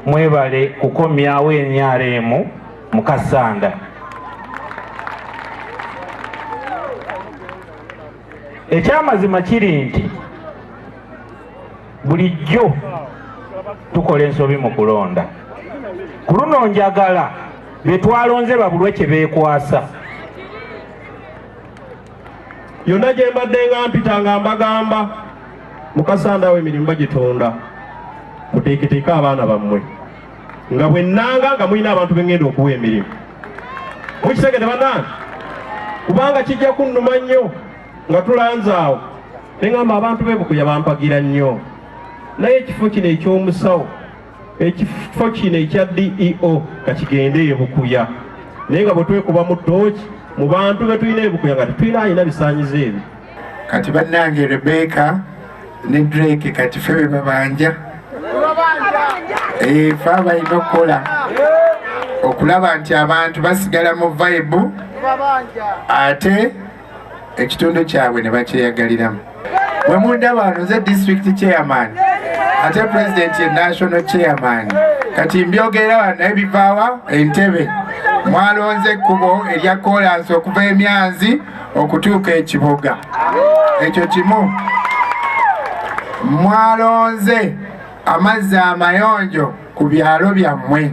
Mwebale kukomyawo NRM mu Kasanda. Ekyamazima kiri nti bulijjo tukola ensobi mu kulonda. Ku luno njagala be twalonze babulwe kye beekwasa. Yonna gye mbadde nga mpita nga mbagamba mu Kasanda awo emirimu bagitonda. Muteeketeeke abaana bammwe nga bwe nnanga nga mulina abantu bengenda okuwa emirimu. Mukitegedde bannange? Kubanga kijja kunnuma nnyo nga tulanze awo ne ngamba abantu b'e Bukuya bampagira nnyo, naye ekifo kino eky'omusawo, ekifo kino ekya DEO kakigende e Bukuya, naye nga bwe twekuba mu ttooki mu bantu be tulina e Bukuya nga tetulina alina bisaanyizo ebyo. Kati bannange Rebecca ne Drake kati ffe be babanja. Ffe abalina okukola okulaba nti abantu basigala mu vibe ate ekitundu kyabwe ne bakyeyagaliramu. Bwe mundaba wano nze district chairman ate president ye national chairman, kati mbyogera wano naye bivaawa Entebbe. Mwalonze ekkubo erya kolansi okuva Emyanzi okutuuka e Kiboga. Ekyo kimu. Mwalonze amazzi amayonjo ku byalo byammwe.